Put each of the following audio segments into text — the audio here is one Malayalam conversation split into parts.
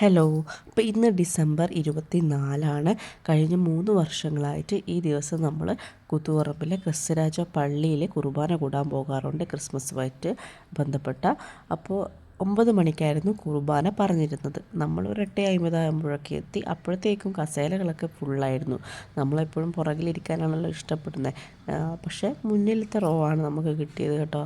ഹലോ. അപ്പോൾ ഇന്ന് ഡിസംബർ 24 കഴിഞ്ഞ 3 വർഷങ്ങളായിട്ട് ഈ ദിവസം നമ്മൾ കൂത്തുപറമ്പിലെ ക്രിസ്തുരാജ പള്ളിയിൽ കുർബാന കൂടാൻ പോകാറുണ്ട് ക്രിസ്മസുമായിട്ട് ബന്ധപ്പെട്ട. അപ്പോൾ 9 മണിക്കായിരുന്നു കുർബാന പറഞ്ഞിരുന്നത്. നമ്മൾ ഒരു 8:50 ആകുമ്പോഴൊക്കെ എത്തി. അപ്പോഴത്തേക്കും കസേരകളൊക്കെ ഫുള്ളായിരുന്നു. നമ്മളെപ്പോഴും പുറകിലിരിക്കാനാണല്ലോ ഇഷ്ടപ്പെടുന്നത്. പക്ഷേ മുന്നിലത്തെ റോ ആണ് നമുക്ക് കിട്ടിയത് കേട്ടോ.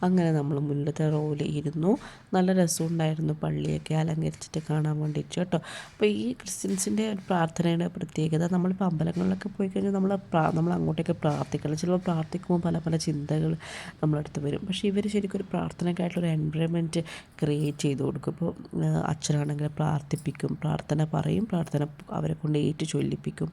അങ്ങനെ നമ്മൾ മുന്നിലത്തെ റോയിൽ ഇരുന്നു. നല്ല രസമുണ്ടായിരുന്നു പള്ളിയൊക്കെ അലങ്കരിച്ചിട്ട് കാണാൻ വേണ്ടിയിട്ട് കേട്ടോ. അപ്പോൾ ഈ ക്രിസ്ത്യൻസിൻ്റെ ഒരു പ്രാർത്ഥനയുടെ പ്രത്യേകത, നമ്മളിപ്പോൾ അമ്പലങ്ങളിലൊക്കെ പോയി കഴിഞ്ഞാൽ നമ്മൾ അങ്ങോട്ടേക്ക് പ്രാർത്ഥിക്കണം. ചിലപ്പോൾ പ്രാർത്ഥിക്കുമ്പോൾ പല പല ചിന്തകൾ നമ്മളടുത്ത് വരും. പക്ഷേ ഇവർ ശരിക്കും ഒരു പ്രാർത്ഥനയ്ക്കായിട്ടുള്ളൊരു എൻവയറമെൻറ്റ് ക്രിയേറ്റ് ചെയ്ത് കൊടുക്കും. ഇപ്പോൾ അച്ഛനാണെങ്കിൽ പ്രാർത്ഥിപ്പിക്കും, പ്രാർത്ഥന പറയും, പ്രാർത്ഥന അവരെ കൊണ്ട് ഏറ്റു ചൊല്ലിപ്പിക്കും.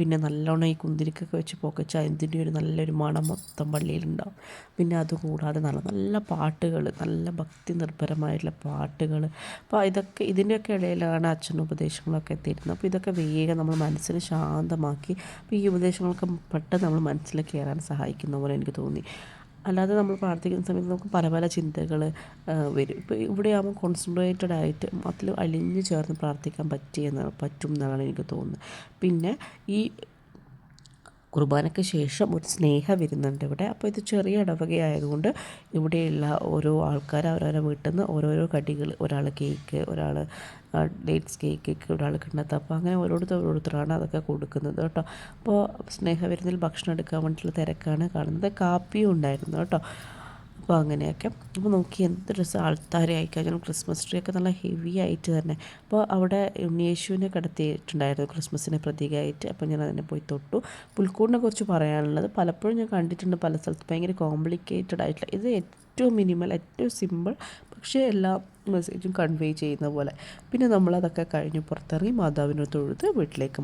പിന്നെ നല്ലോണം ഈ കുന്തിരിക്കൊക്കെ വെച്ച് പൊക്കച്ചാൽ എന്തിൻ്റെ ഒരു നല്ലൊരു മണം മൊത്തം പള്ളിയിലുണ്ടാവും. പിന്നെ അതുകൂടാതെ നല്ല നല്ല പാട്ടുകൾ, നല്ല ഭക്തി നിർഭരമായിട്ടുള്ള പാട്ടുകൾ. അപ്പോൾ ഇതിൻ്റെയൊക്കെ ഇടയിലാണ് അച്ഛൻ്റെ ഉപദേശങ്ങളൊക്കെ തരുന്നത്. അപ്പോൾ ഇതൊക്കെ വേഗം നമ്മൾ മനസ്സിനെ ശാന്തമാക്കി, അപ്പോൾ ഈ ഉപദേശങ്ങളൊക്കെ പെട്ടെന്ന് നമ്മൾ മനസ്സിൽ കയറാൻ സഹായിക്കുന്ന പോലെ എനിക്ക് തോന്നി. അല്ലാതെ നമ്മൾ പ്രാർത്ഥിക്കുന്ന സമയത്ത് നമുക്ക് പല പല ചിന്തകൾ വരും. ഇപ്പോൾ ഇവിടെയാകുമ്പോൾ കോൺസെൻട്രേറ്റഡ് ആയിട്ട് അതിൽ അലിഞ്ഞു ചേർന്ന് പ്രാർത്ഥിക്കാൻ പറ്റും എന്നാണ് എനിക്ക് തോന്നുന്നത്. പിന്നെ ഈ കുർബാനയ്ക്ക് ശേഷം ഒരു സ്നേഹ വിരുന്നുണ്ട് ഇവിടെ. അപ്പോൾ ഇത് ചെറിയ ഇടവകയായതുകൊണ്ട് ഇവിടെയുള്ള ഓരോ ആൾക്കാർ അവരവരുടെ വീട്ടിൽ നിന്ന് ഓരോരോ കടികൾ, ഒരാൾ കേക്ക്, ഒരാൾ ഡേറ്റ്സ് കേക്ക്, ഒരാൾ കിണ്ണത്തപ്പം, അങ്ങനെ ഓരോരുത്തരാണ് അതൊക്കെ കൊടുക്കുന്നത് കേട്ടോ. അപ്പോൾ സ്നേഹവിരുന്നിൽ ഭക്ഷണം എടുക്കാൻ വേണ്ടിയിട്ടുള്ള തിരക്കാണ് കാണുന്നത്. കാപ്പിയും ഉണ്ടായിരുന്നു കേട്ടോ. അപ്പോൾ അങ്ങനെയൊക്കെ. അപ്പോൾ നോക്കി എന്ത് രസം, ആൾത്താര ആയിക്കഴിഞ്ഞാൽ ക്രിസ്മസ് ട്രീ ഒക്കെ നല്ല ഹെവി ആയിട്ട് തന്നെ. അപ്പോൾ അവിടെ ഉണ്ണിയേശുവിനെ കിടത്തിയിട്ടുണ്ടായിരുന്നു ക്രിസ്മസിന് പ്രതീകമായിട്ട്. അപ്പോൾ ഞാൻ അതിനെ പോയി തൊട്ടു. പുൽക്കൂടിനെ കുറിച്ച് പറയാനുള്ളത്, പലപ്പോഴും ഞാൻ കണ്ടിട്ടുണ്ട് പല സ്ഥലത്ത് ഭയങ്കര കോംപ്ലിക്കേറ്റഡ് ആയിട്ടുള്ള, ഇത് ഏറ്റവും മിനിമൽ, ഏറ്റവും സിമ്പിൾ, പക്ഷേ എല്ലാ മെസ്സേജും കൺവേ ചെയ്യുന്ന പോലെ. പിന്നെ നമ്മളതൊക്കെ കഴിഞ്ഞ് പുറത്തിറങ്ങി മാതാവിനെ തൊഴുത് വീട്ടിലേക്ക്